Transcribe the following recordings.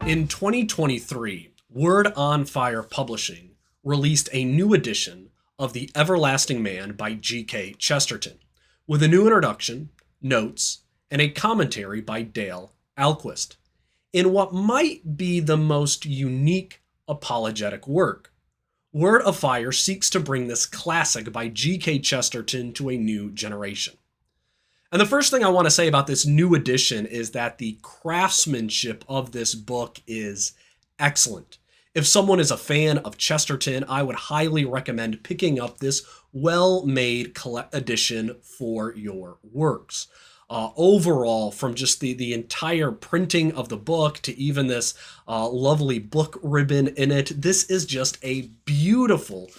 In 2023, Word on Fire Publishing released a new edition of The Everlasting Man by G.K. Chesterton, with a new introduction, notes, and a commentary by Dale Ahlquist, in what might be the most unique apologetic work. Word of Fire seeks to bring this classic by G.K. Chesterton to a new generation. And the first thing I want to say about this new edition is that the craftsmanship of this book is excellent. If someone is a fan of Chesterton, I would highly recommend picking up this well-made edition for your works. Overall, from just the entire printing of the book to even this lovely book ribbon in it, this is just a beautiful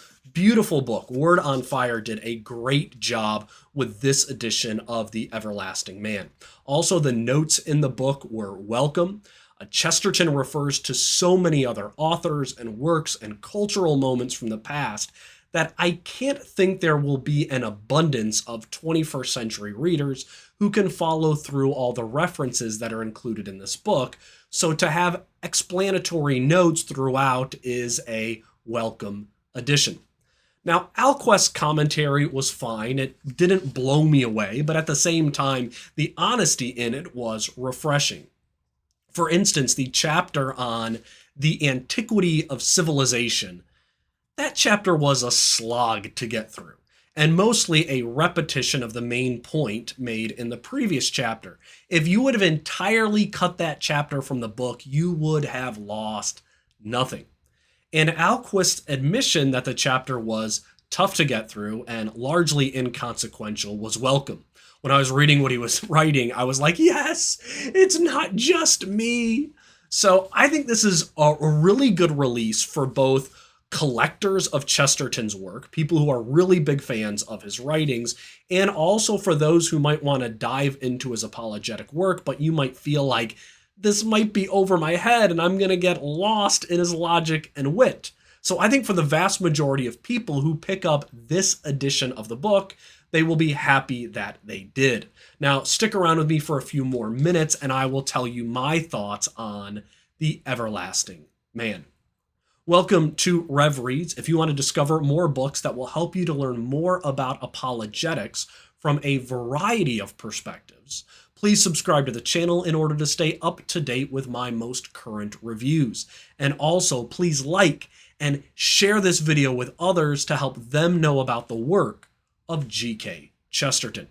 book. Word on Fire did a great job with this edition of The Everlasting Man. Also, the notes in the book were welcome. Chesterton refers to so many other authors and works and cultural moments from the past that I can't think there will be an abundance of 21st century readers who can follow through all the references that are included in this book. So to have explanatory notes throughout is a welcome addition. Now, Ahlquist's commentary was fine. It didn't blow me away, but at the same time, the honesty in it was refreshing. For instance, the chapter on the antiquity of civilization, that chapter was a slog to get through, and mostly a repetition of the main point made in the previous chapter. If you would have entirely cut that chapter from the book, you would have lost nothing. And Ahlquist's admission that the chapter was tough to get through and largely inconsequential was welcome. When I was reading what he was writing, I was like, yes, it's not just me. So I think this is a really good release for both collectors of Chesterton's work, people who are really big fans of his writings, and also for those who might want to dive into his apologetic work, but you might feel like this might be over my head and I'm going to get lost in his logic and wit. So I think for the vast majority of people who pick up this edition of the book, they will be happy that they did. Now, stick around with me for a few more minutes and I will tell you my thoughts on The Everlasting Man. Welcome to Rev Reads. If you want to discover more books that will help you to learn more about apologetics from a variety of perspectives, please subscribe to the channel in order to stay up to date with my most current reviews. And also, please like and share this video with others to help them know about the work of G.K. Chesterton.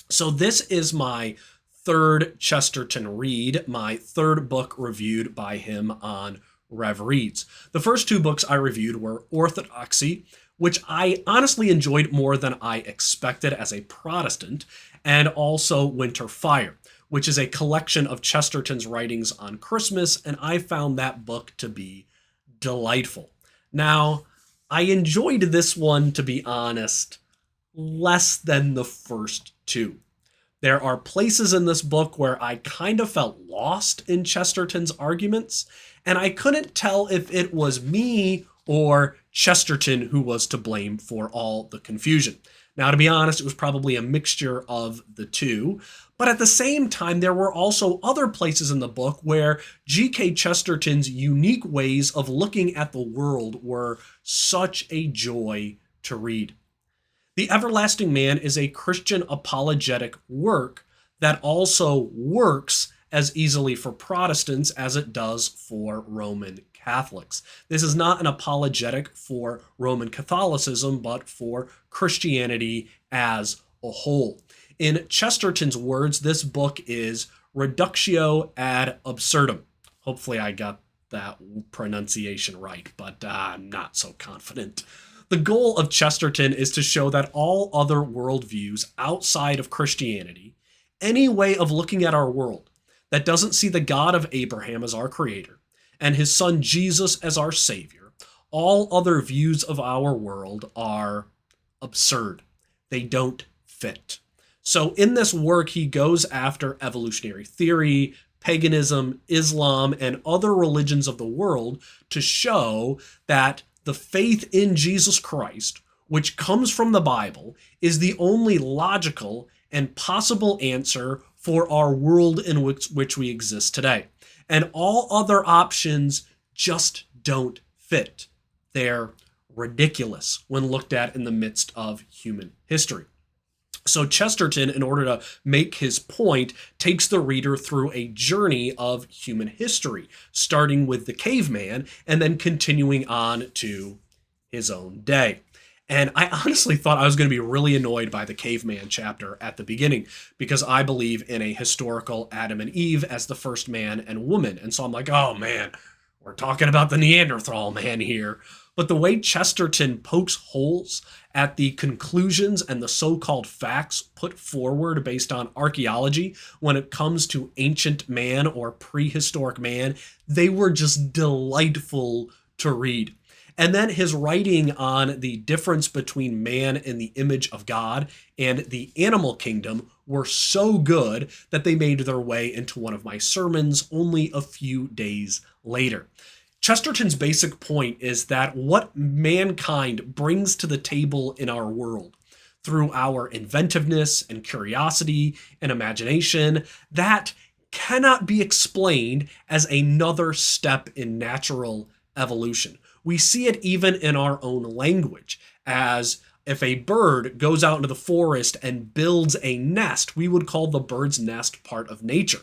So this is my third Chesterton read, my third book reviewed by him on Rev Reads. The first two books I reviewed were Orthodoxy, which I honestly enjoyed more than I expected as a Protestant, and also Winter Fire, which is a collection of Chesterton's writings on Christmas, and I found that book to be delightful. Now, I enjoyed this one, to be honest, less than the first two. There are places in this book where I kind of felt lost in Chesterton's arguments, and I couldn't tell if it was me or Chesterton who was to blame for all the confusion. Now, to be honest, it was probably a mixture of the two, but at the same time, there were also other places in the book where G.K. Chesterton's unique ways of looking at the world were such a joy to read. The Everlasting Man is a Christian apologetic work that also works as easily for Protestants as it does for Roman Catholics. This is not an apologetic for Roman Catholicism, but for Christianity as a whole. In Chesterton's words, this book is reductio ad absurdum. Hopefully I got that pronunciation right, but I'm not so confident. The goal of Chesterton is to show that all other worldviews outside of Christianity, any way of looking at our world that doesn't see the God of Abraham as our creator and his son Jesus as our savior, all other views of our world are absurd. They don't fit. So in this work, he goes after evolutionary theory, paganism, Islam, and other religions of the world to show that the faith in Jesus Christ, which comes from the Bible, is the only logical and possible answer for our world in which we exist today. and all other options just don't fit. They're ridiculous when looked at in the midst of human history. So Chesterton, in order to make his point, takes the reader through a journey of human history, starting with the caveman and then continuing on to his own day. And I honestly thought I was going to be really annoyed by the caveman chapter at the beginning, because I believe in a historical Adam and Eve as the first man and woman. And so I'm like, oh man, we're talking about the Neanderthal man here. But the way Chesterton pokes holes at the conclusions and the so-called facts put forward based on archaeology when it comes to ancient man or prehistoric man, they were just delightful to read. And then his writing on the difference between man in the image of God and the animal kingdom were so good that they made their way into one of my sermons only a few days later. Chesterton's basic point is that what mankind brings to the table in our world through our inventiveness and curiosity and imagination, that cannot be explained as another step in natural evolution. We see it even in our own language, as if a bird goes out into the forest and builds a nest, we would call the bird's nest part of nature.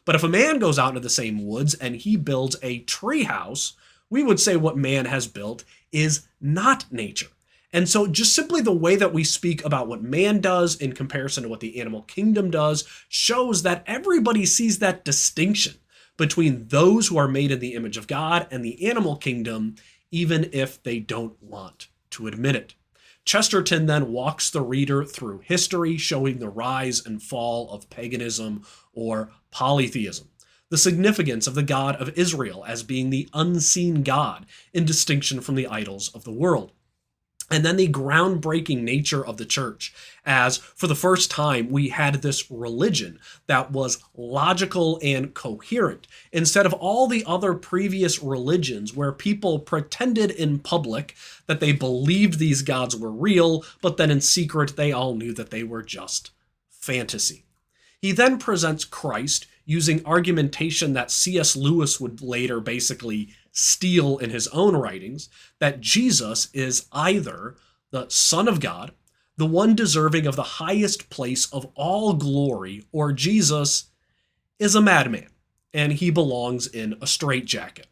But if a man goes out into the same woods and he builds a tree house, we would say what man has built is not nature. And so just simply the way that we speak about what man does in comparison to what the animal kingdom does shows that everybody sees that distinction between those who are made in the image of God and the animal kingdom, even if they don't want to admit it. Chesterton then walks the reader through history, showing the rise and fall of paganism or polytheism, the significance of the God of Israel as being the unseen God in distinction from the idols of the world. And then the groundbreaking nature of the church, as for the first time we had this religion that was logical and coherent, instead of all the other previous religions where people pretended in public that they believed these gods were real, but then in secret they all knew that they were just fantasy. He then presents Christ using argumentation that C.S. Lewis would later basically steal in his own writings, that Jesus is either the Son of God, the one deserving of the highest place of all glory, or Jesus is a madman, and he belongs in a straitjacket.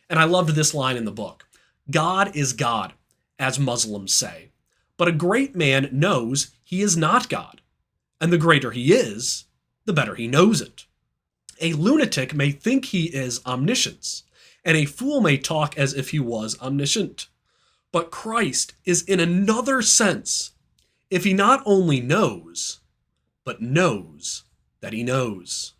And I loved this line in the book. God is God, as Muslims say, but a great man knows he is not God, and the greater he is, the better he knows it. A lunatic may think he is omniscience, and a fool may talk as if he was omniscient. But Christ is in another sense, if he not only knows, but knows that he knows.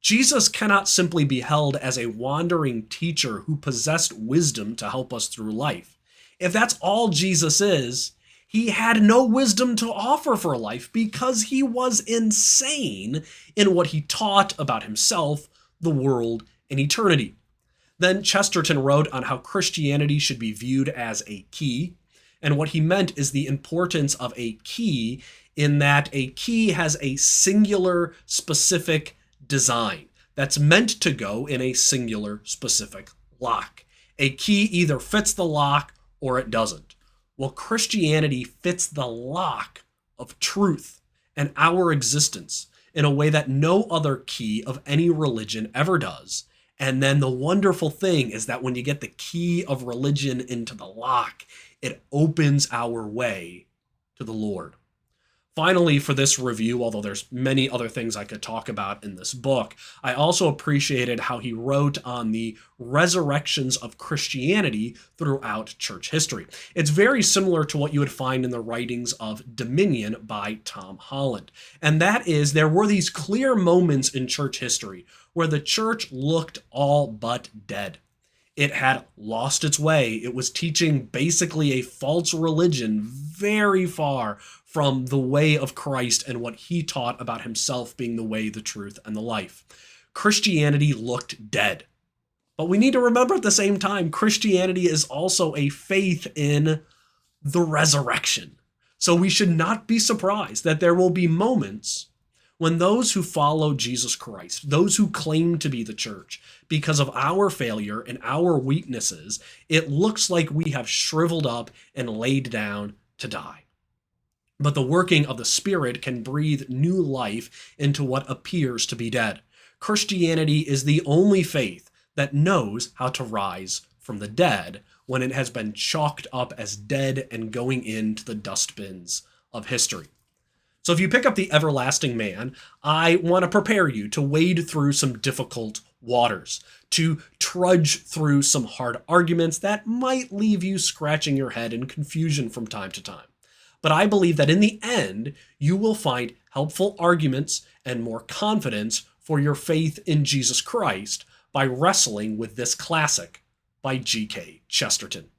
Jesus cannot simply be held as a wandering teacher who possessed wisdom to help us through life. If that's all Jesus is, he had no wisdom to offer for life because he was insane in what he taught about himself, the world, and eternity. Then Chesterton wrote on how Christianity should be viewed as a key, and what he meant is the importance of a key in that a key has a singular specific design that's meant to go in a singular specific lock. A key either fits the lock or it doesn't. Well, Christianity fits the lock of truth and our existence in a way that no other key of any religion ever does. And then the wonderful thing is that when you get the key of religion into the lock, it opens our way to the Lord. Finally, for this review, although there's many other things I could talk about in this book, I also appreciated how he wrote on the resurrections of Christianity throughout church history. It's very similar to what you would find in the writings of Dominion by Tom Holland. And that is, there were these clear moments in church history where the church looked all but dead. It had lost its way. It was teaching basically a false religion very far from the way of Christ and what he taught about himself being the way, the truth, and the life. Christianity looked dead. But we need to remember at the same time, Christianity is also a faith in the resurrection. So we should not be surprised that there will be moments When those who follow Jesus Christ, those who claim to be the church, because of our failure and our weaknesses, it looks like we have shriveled up and laid down to die. But the working of the Spirit can breathe new life into what appears to be dead. Christianity is the only faith that knows how to rise from the dead when it has been chalked up as dead and going into the dustbins of history. So if you pick up The Everlasting Man, I want to prepare you to wade through some difficult waters, to trudge through some hard arguments that might leave you scratching your head in confusion from time to time. But I believe that in the end, you will find helpful arguments and more confidence for your faith in Jesus Christ by wrestling with this classic by G.K. Chesterton.